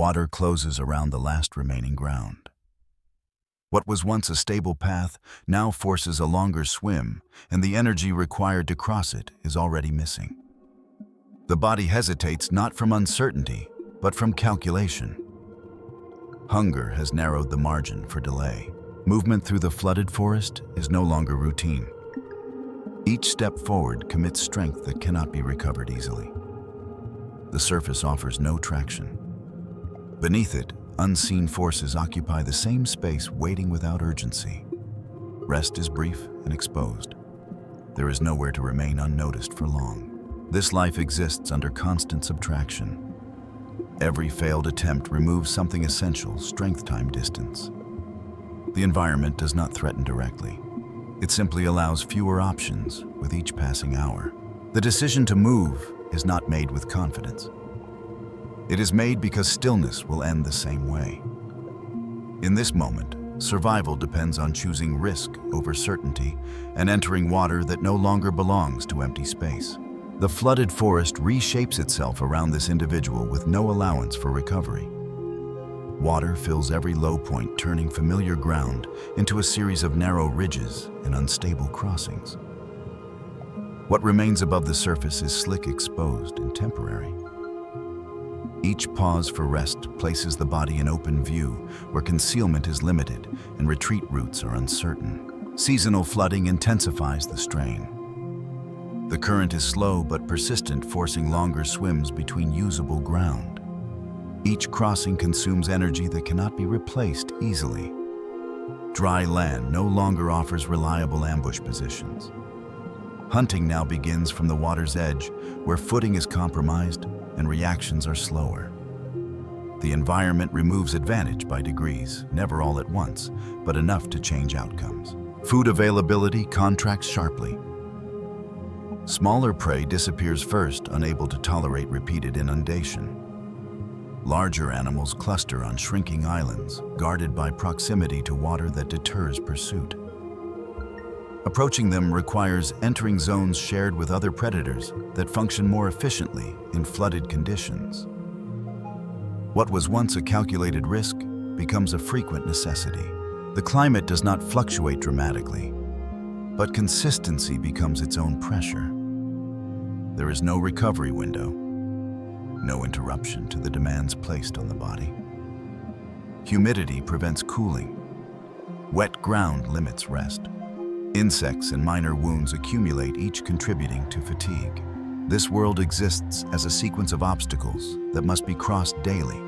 water closes around the last remaining ground. What was once a stable path now forces a longer swim, and the energy required to cross it is already missing. The body hesitates not from uncertainty, but from calculation. Hunger has narrowed the margin for delay. Movement through the flooded forest is no longer routine. Each step forward commits strength that cannot be recovered easily. The surface offers no traction. Beneath it, unseen forces occupy the same space, waiting without urgency. Rest is brief and exposed. There is nowhere to remain unnoticed for long. This life exists under constant subtraction. Every failed attempt removes something essential: strength, time, distance. The environment does not threaten directly. It simply allows fewer options with each passing hour. The decision to move is not made with confidence. It is made because stillness will end the same way. In this moment, survival depends on choosing risk over certainty and entering water that no longer belongs to empty space. The flooded forest reshapes itself around this individual with no allowance for recovery. Water fills every low point, turning familiar ground into a series of narrow ridges and unstable crossings. What remains above the surface is slick, exposed, and temporary. Each pause for rest places the body in open view, where concealment is limited and retreat routes are uncertain. Seasonal flooding intensifies the strain. The current is slow but persistent, forcing longer swims between usable ground. Each crossing consumes energy that cannot be replaced easily. Dry land no longer offers reliable ambush positions. Hunting now begins from the water's edge, where footing is compromised and reactions are slower. The environment removes advantage by degrees, never all at once, but enough to change outcomes. Food availability contracts sharply. Smaller prey disappears first, unable to tolerate repeated inundation. Larger animals cluster on shrinking islands, guarded by proximity to water that deters pursuit. Approaching them requires entering zones shared with other predators that function more efficiently in flooded conditions. What was once a calculated risk becomes a frequent necessity. The climate does not fluctuate dramatically, but consistency becomes its own pressure. There is no recovery window, no interruption to the demands placed on the body. Humidity prevents cooling. Wet ground limits rest. Insects and minor wounds accumulate, each contributing to fatigue. This world exists as a sequence of obstacles that must be crossed daily.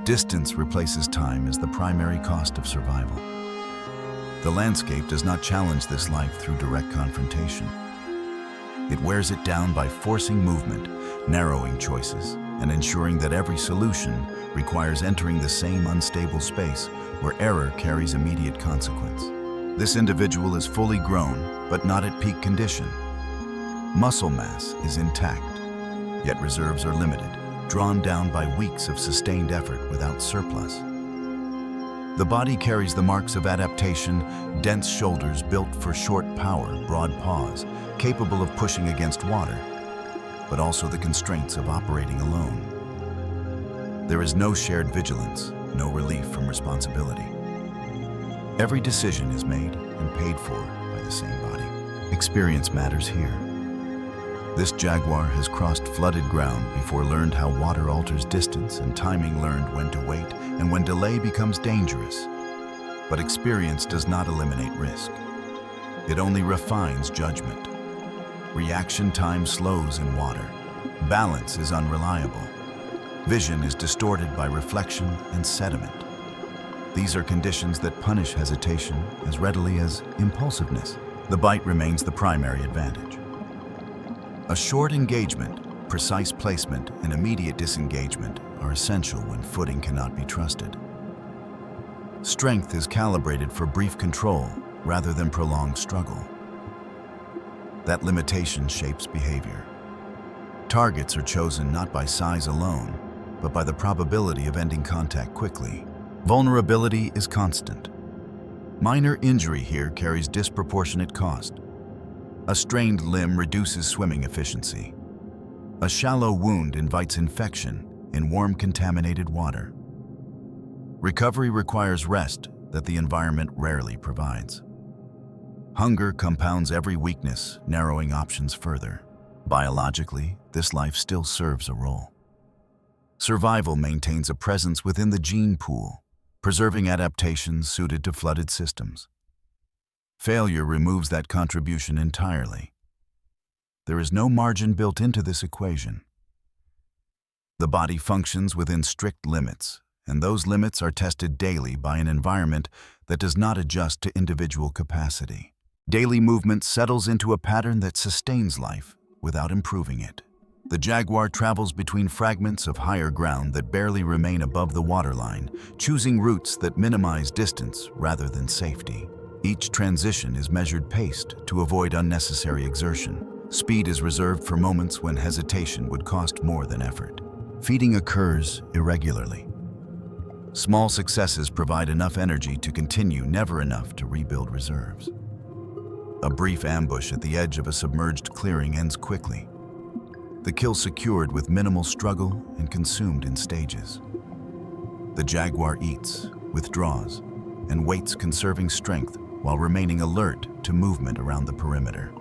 Distance replaces time as the primary cost of survival. The landscape does not challenge this life through direct confrontation. It wears it down by forcing movement, narrowing choices, and ensuring that every solution requires entering the same unstable space where error carries immediate consequence. This individual is fully grown, but not at peak condition. Muscle mass is intact, yet reserves are limited, drawn down by weeks of sustained effort without surplus. The body carries the marks of adaptation: dense shoulders built for short power, broad paws, capable of pushing against water, but also the constraints of operating alone. There is no shared vigilance, no relief from responsibility. Every decision is made and paid for by the same body. Experience matters here. This jaguar has crossed flooded ground before learned how water alters distance, and timing learned when to wait and when delay becomes dangerous. But experience does not eliminate risk. It only refines judgment. Reaction time slows in water. Balance is unreliable. Vision is distorted by reflection and sediment. These are conditions that punish hesitation as readily as impulsiveness. The bite remains the primary advantage. A short engagement, precise placement, and immediate disengagement are essential when footing cannot be trusted. Strength is calibrated for brief control rather than prolonged struggle. That limitation shapes behavior. Targets are chosen not by size alone, but by the probability of ending contact quickly. Vulnerability is constant. Minor injury here carries disproportionate cost. A strained limb reduces swimming efficiency. A shallow wound invites infection, in warm, contaminated water. Recovery requires rest that the environment rarely provides. Hunger compounds every weakness, narrowing options further. Biologically, this life still serves a role. Survival maintains a presence within the gene pool, preserving adaptations suited to flooded systems. Failure removes that contribution entirely. There is no margin built into this equation. The body functions within strict limits, and those limits are tested daily by an environment that does not adjust to individual capacity. Daily movement settles into a pattern that sustains life without improving it. The jaguar travels between fragments of higher ground that barely remain above the waterline, choosing routes that minimize distance rather than safety. Each transition is measured paced to avoid unnecessary exertion. Speed is reserved for moments when hesitation would cost more than effort. Feeding occurs irregularly. Small successes provide enough energy to continue, never enough to rebuild reserves. A brief ambush at the edge of a submerged clearing ends quickly. The kill secured with minimal struggle and consumed in stages. The jaguar eats, withdraws, and waits, conserving strength while remaining alert to movement around the perimeter.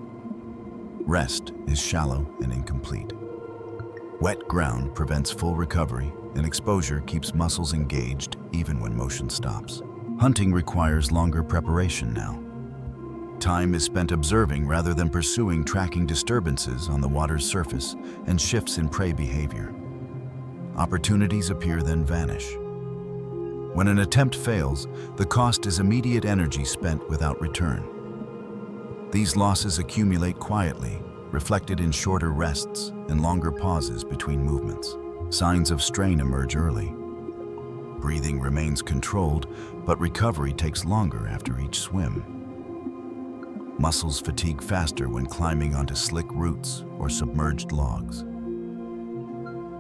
Rest is shallow and incomplete. Wet ground prevents full recovery, and exposure keeps muscles engaged even when motion stops. Hunting requires longer preparation now. Time is spent observing rather than pursuing, tracking disturbances on the water's surface and shifts in prey behavior. Opportunities appear then vanish. When an attempt fails, the cost is immediate energy spent without return. These losses accumulate quietly, reflected in shorter rests and longer pauses between movements. Signs of strain emerge early. Breathing remains controlled, but recovery takes longer after each swim. Muscles fatigue faster when climbing onto slick roots or submerged logs.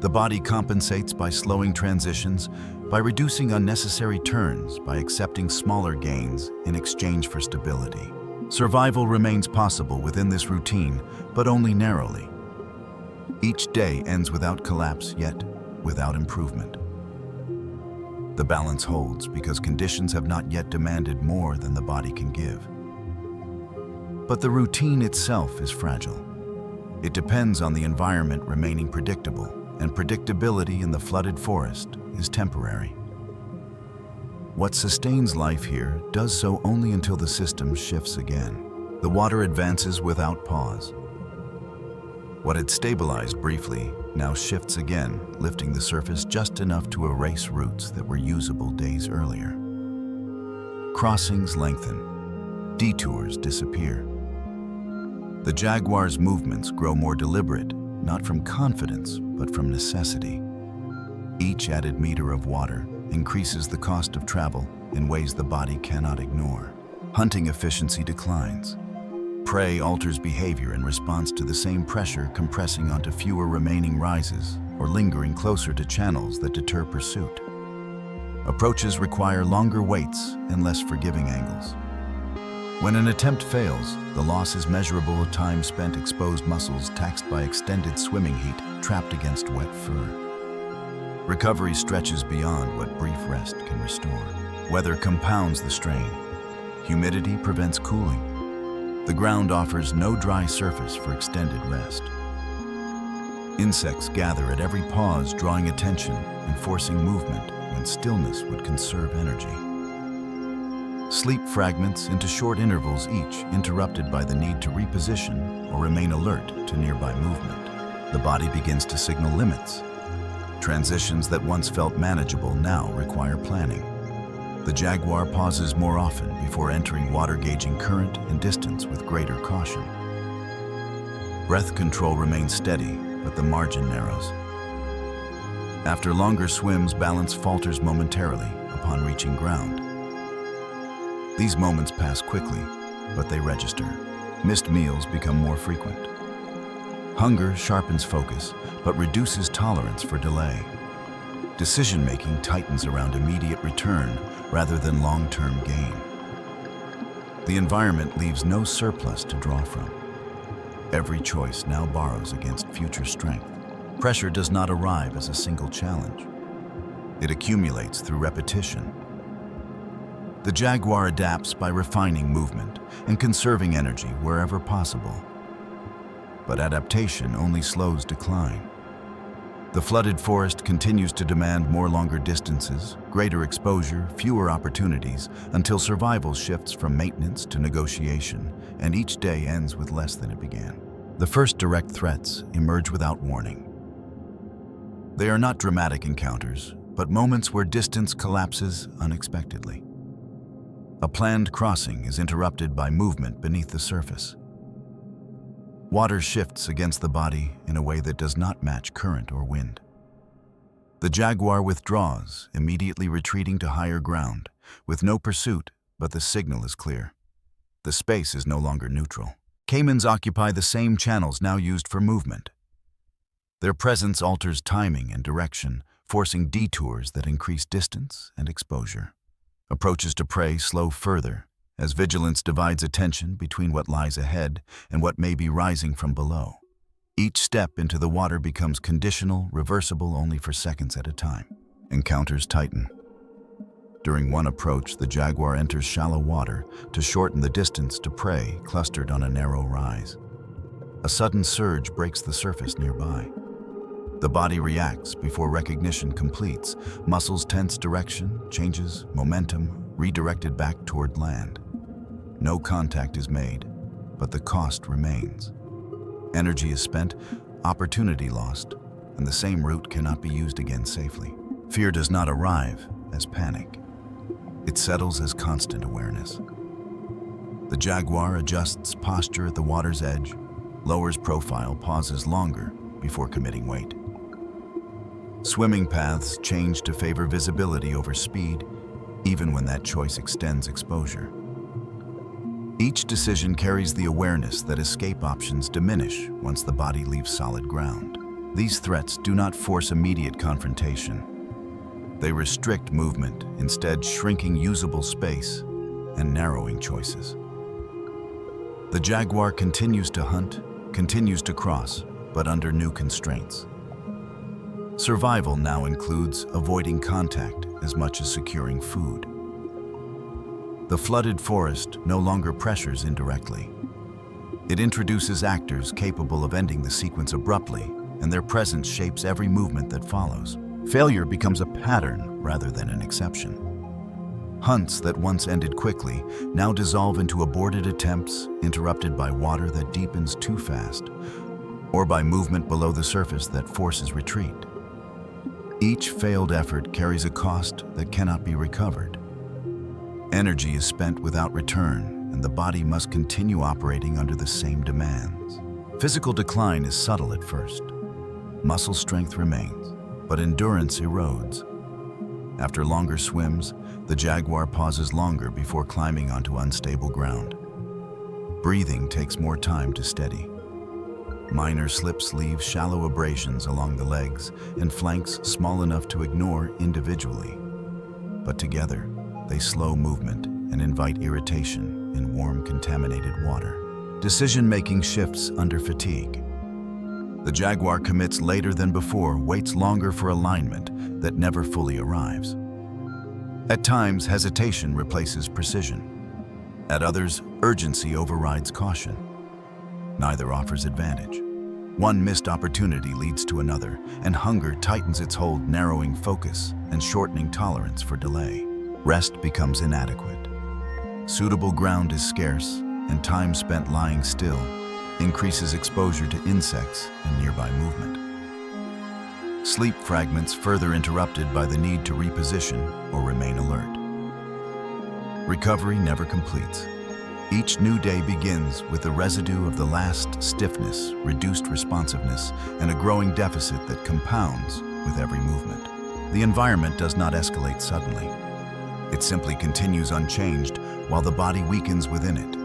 The body compensates by slowing transitions, by reducing unnecessary turns, by accepting smaller gains in exchange for stability. Survival remains possible within this routine, but only narrowly. Each day ends without collapse, yet without improvement. The balance holds because conditions have not yet demanded more than the body can give. But the routine itself is fragile. It depends on the environment remaining predictable, and predictability in the flooded forest is temporary. What sustains life here does so only until the system shifts again. The water advances without pause. What had stabilized briefly now shifts again, lifting the surface just enough to erase routes that were usable days earlier. Crossings lengthen, detours disappear. The jaguar's movements grow more deliberate, not from confidence, but from necessity. Each added meter of water increases the cost of travel in ways the body cannot ignore. Hunting efficiency declines. Prey alters behavior in response to the same pressure, compressing onto fewer remaining rises or lingering closer to channels that deter pursuit. Approaches require longer waits and less forgiving angles. When an attempt fails, the loss is measurable: time spent exposed, muscles taxed by extended swimming heat, trapped against wet fur. Recovery stretches beyond what brief rest can restore. Weather compounds the strain. Humidity prevents cooling. The ground offers no dry surface for extended rest. Insects gather at every pause, drawing attention and forcing movement when stillness would conserve energy. Sleep fragments into short intervals, each interrupted by the need to reposition or remain alert to nearby movement. The body begins to signal limits. Transitions that once felt manageable now require planning. The jaguar pauses more often before entering water, gauging current and distance with greater caution. Breath control remains steady, but the margin narrows. After longer swims, balance falters momentarily upon reaching ground. These moments pass quickly, but they register. Missed meals become more frequent. Hunger sharpens focus, but reduces tolerance for delay. Decision-making tightens around immediate return rather than long-term gain. The environment leaves no surplus to draw from. Every choice now borrows against future strength. Pressure does not arrive as a single challenge. It accumulates through repetition. The jaguar adapts by refining movement and conserving energy wherever possible. But adaptation only slows decline. The flooded forest continues to demand more longer distances, greater exposure, fewer opportunities, until survival shifts from maintenance to negotiation, and each day ends with less than it began. The first direct threats emerge without warning. They are not dramatic encounters, but moments where distance collapses unexpectedly. A planned crossing is interrupted by movement beneath the surface. Water shifts against the body in a way that does not match current or wind. The jaguar withdraws, immediately retreating to higher ground, with no pursuit, but the signal is clear. The space is no longer neutral. Caimans occupy the same channels now used for movement. Their presence alters timing and direction, forcing detours that increase distance and exposure. Approaches to prey slow further, as vigilance divides attention between what lies ahead and what may be rising from below. Each step into the water becomes conditional, reversible only for seconds at a time. Encounters tighten. During one approach, the jaguar enters shallow water to shorten the distance to prey clustered on a narrow rise. A sudden surge breaks the surface nearby. The body reacts before recognition completes. Muscles tense direction, changes, momentum, redirected back toward land. No contact is made, but the cost remains. Energy is spent, opportunity lost, and the same route cannot be used again safely. Fear does not arrive as panic. It settles as constant awareness. The jaguar adjusts posture at the water's edge, lowers profile, pauses longer before committing weight. Swimming paths change to favor visibility over speed, even when that choice extends exposure. Each decision carries the awareness that escape options diminish once the body leaves solid ground. These threats do not force immediate confrontation. They restrict movement, instead shrinking usable space and narrowing choices. The jaguar continues to hunt, continues to cross, but under new constraints. Survival now includes avoiding contact as much as securing food. The flooded forest no longer pressures indirectly. It introduces actors capable of ending the sequence abruptly, and their presence shapes every movement that follows. Failure becomes a pattern rather than an exception. Hunts that once ended quickly now dissolve into aborted attempts, interrupted by water that deepens too fast, or by movement below the surface that forces retreat. Each failed effort carries a cost that cannot be recovered. Energy is spent without return, and the body must continue operating under the same demands. Physical decline is subtle at first. Muscle strength remains, but endurance erodes. After longer swims, the jaguar pauses longer before climbing onto unstable ground. Breathing takes more time to steady. Minor slips leave shallow abrasions along the legs and flanks small enough to ignore individually. But together, they slow movement and invite irritation in warm, contaminated water. Decision-making shifts under fatigue. The jaguar commits later than before, waits longer for alignment that never fully arrives. At times, hesitation replaces precision. At others, urgency overrides caution. Neither offers advantage. One missed opportunity leads to another, and hunger tightens its hold, narrowing focus and shortening tolerance for delay. Rest becomes inadequate. Suitable ground is scarce, and time spent lying still increases exposure to insects and nearby movement. Sleep fragments further interrupted by the need to reposition or remain alert. Recovery never completes. Each new day begins with the residue of the last stiffness, reduced responsiveness, and a growing deficit that compounds with every movement. The environment does not escalate suddenly. It simply continues unchanged while the body weakens within it.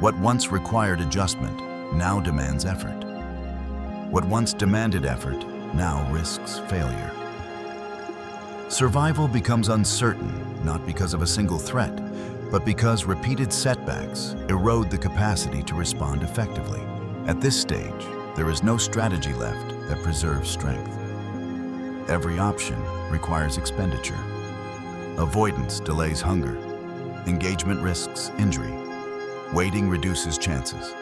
What once required adjustment now demands effort. What once demanded effort now risks failure. Survival becomes uncertain, not because of a single threat, but because repeated setbacks erode the capacity to respond effectively. At this stage, there is no strategy left, that preserves strength. Every option requires expenditure. Avoidance delays hunger. Engagement risks injury. Waiting reduces chances.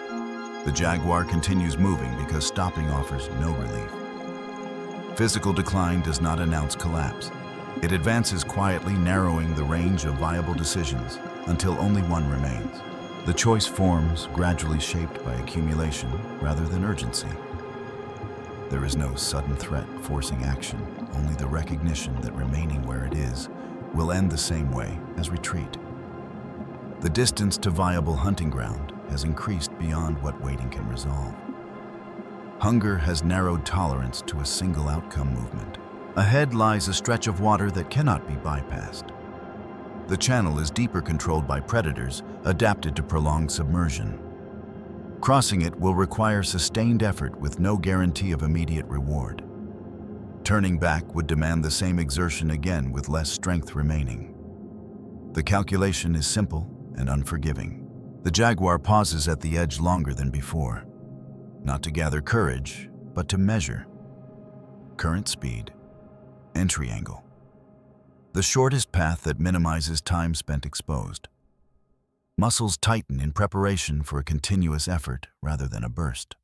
The jaguar continues moving because stopping offers no relief. Physical decline does not announce collapse. It advances quietly, narrowing the range of viable decisions until only one remains. The choice forms, gradually shaped by accumulation rather than urgency. There is no sudden threat forcing action, only the recognition that remaining where it is will end the same way as retreat. The distance to viable hunting ground has increased beyond what waiting can resolve. Hunger has narrowed tolerance to a single outcome movement. Ahead lies a stretch of water that cannot be bypassed. The channel is deeper, controlled by predators adapted to prolonged submersion. Crossing it will require sustained effort with no guarantee of immediate reward. Turning back would demand the same exertion again with less strength remaining. The calculation is simple and unforgiving. The jaguar pauses at the edge longer than before, not to gather courage, but to measure. Current speed, entry angle. The shortest path that minimizes time spent exposed. Muscles tighten in preparation for a continuous effort rather than a burst.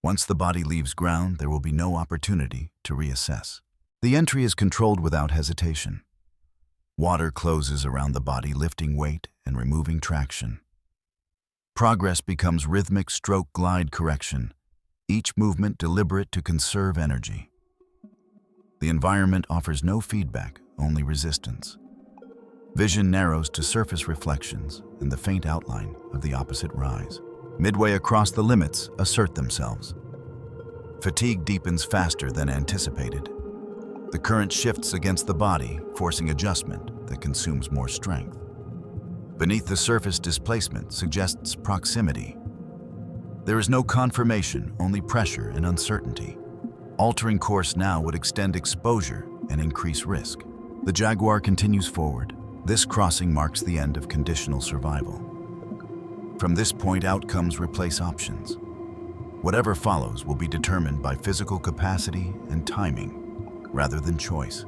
Once the body leaves ground, there will be no opportunity to reassess. The entry is controlled without hesitation. Water closes around the body, lifting weight and removing traction. Progress becomes rhythmic stroke glide correction, each movement deliberate to conserve energy. The environment offers no feedback, only resistance. Vision narrows to surface reflections and the faint outline of the opposite rise. Midway across, the limits assert themselves. Fatigue deepens faster than anticipated. The current shifts against the body, forcing adjustment that consumes more strength. Beneath the surface, displacement suggests proximity. There is no confirmation, only pressure and uncertainty. Altering course now would extend exposure and increase risk. The jaguar continues forward. This crossing marks the end of conditional survival. From this point, outcomes replace options. Whatever follows will be determined by physical capacity and timing, rather than choice.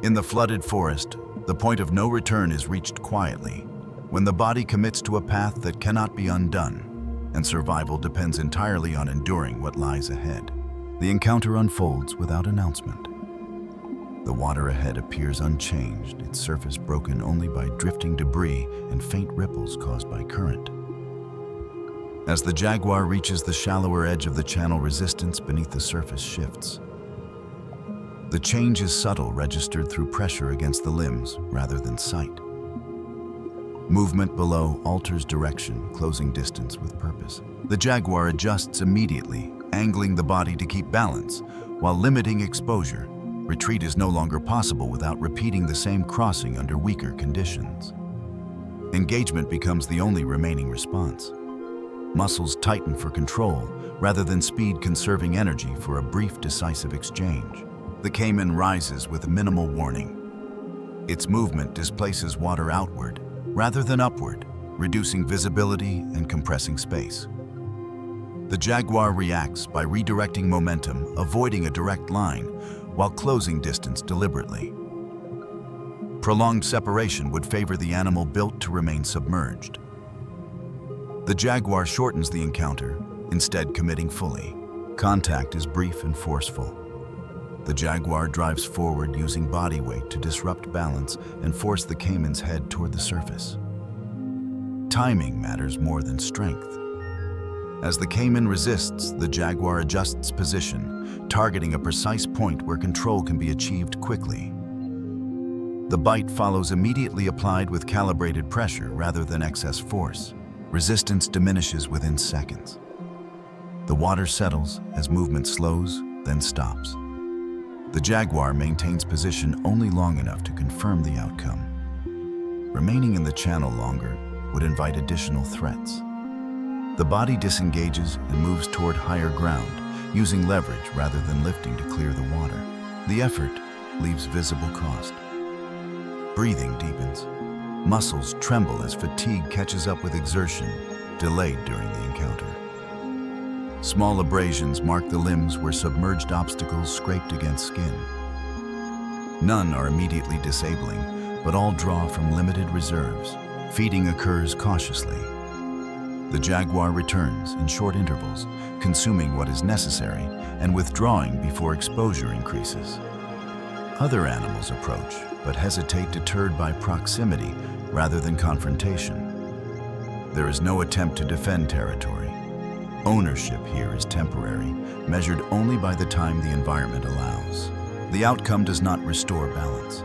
In the flooded forest, the point of no return is reached quietly, when the body commits to a path that cannot be undone, and survival depends entirely on enduring what lies ahead. The encounter unfolds without announcement. The water ahead appears unchanged, its surface broken only by drifting debris and faint ripples caused by current. As the jaguar reaches the shallower edge of the channel, resistance beneath the surface shifts. The change is subtle, registered through pressure against the limbs rather than sight. Movement below alters direction, closing distance with purpose. The jaguar adjusts immediately, angling the body to keep balance, while limiting exposure. Retreat is no longer possible without repeating the same crossing under weaker conditions. Engagement becomes the only remaining response. Muscles tighten for control, rather than speed, conserving energy for a brief, decisive exchange. The caiman rises with minimal warning. Its movement displaces water outward, rather than upward, reducing visibility and compressing space. The jaguar reacts by redirecting momentum, avoiding a direct line, while closing distance deliberately. Prolonged separation would favor the animal built to remain submerged. The jaguar shortens the encounter, instead committing fully. Contact is brief and forceful. The jaguar drives forward, using body weight to disrupt balance and force the caiman's head toward the surface. Timing matters more than strength. As the caiman resists, the jaguar adjusts position, targeting a precise point where control can be achieved quickly. The bite follows, immediately applied with calibrated pressure rather than excess force. Resistance diminishes within seconds. The water settles as movement slows, then stops. The jaguar maintains position only long enough to confirm the outcome. Remaining in the channel longer would invite additional threats. The body disengages and moves toward higher ground, using leverage rather than lifting to clear the water. The effort leaves visible cost. Breathing deepens. Muscles tremble as fatigue catches up with exertion, delayed during the encounter. Small abrasions mark the limbs where submerged obstacles scraped against skin. None are immediately disabling, but all draw from limited reserves. Feeding occurs cautiously. The jaguar returns in short intervals, consuming what is necessary and withdrawing before exposure increases. Other animals approach, but hesitate, deterred by proximity rather than confrontation. There is no attempt to defend territory. Ownership here is temporary, measured only by the time the environment allows. The outcome does not restore balance.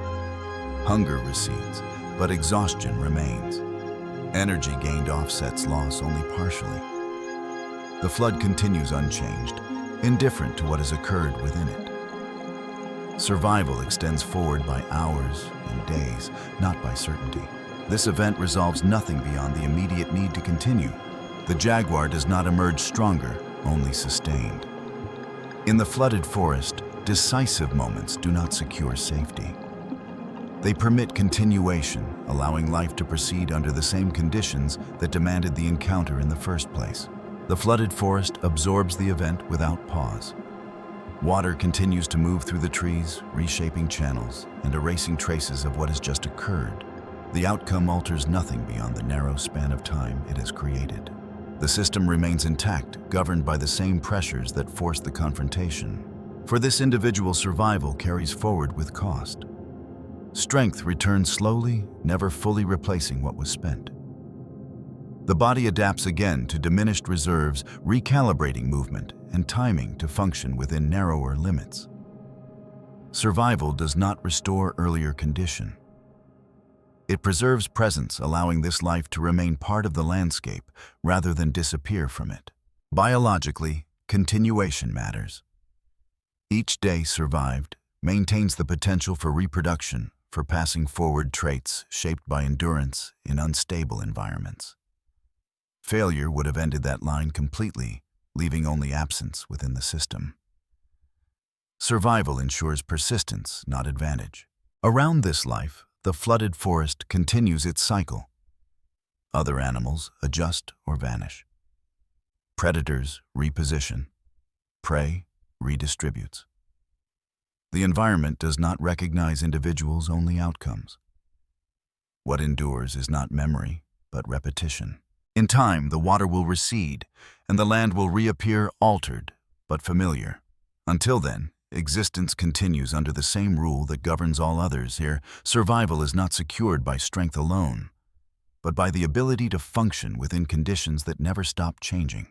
Hunger recedes, but exhaustion remains. Energy gained offsets loss only partially. The flood continues unchanged, indifferent to what has occurred within it. Survival extends forward by hours and days, not by certainty. This event resolves nothing beyond the immediate need to continue. The jaguar does not emerge stronger, only sustained. In the flooded forest, decisive moments do not secure safety. They permit continuation, allowing life to proceed under the same conditions that demanded the encounter in the first place. The flooded forest absorbs the event without pause. Water continues to move through the trees, reshaping channels and erasing traces of what has just occurred. The outcome alters nothing beyond the narrow span of time it has created. The system remains intact, governed by the same pressures that forced the confrontation. For this individual, survival carries forward with cost. Strength returns slowly, never fully replacing what was spent. The body adapts again to diminished reserves, recalibrating movement and timing to function within narrower limits. Survival does not restore earlier condition. It preserves presence, allowing this life to remain part of the landscape rather than disappear from it. Biologically, continuation matters. Each day survived maintains the potential for reproduction, for passing forward traits shaped by endurance in unstable environments. Failure would have ended that line completely, leaving only absence within the system. Survival ensures persistence, not advantage. Around this life, the flooded forest continues its cycle. Other animals adjust or vanish. Predators reposition. Prey redistributes. The environment does not recognize individuals, only outcomes. What endures is not memory, but repetition. In time, the water will recede, and the land will reappear altered, but familiar. Until then, existence continues under the same rule that governs all others. Here, survival is not secured by strength alone, but by the ability to function within conditions that never stop changing.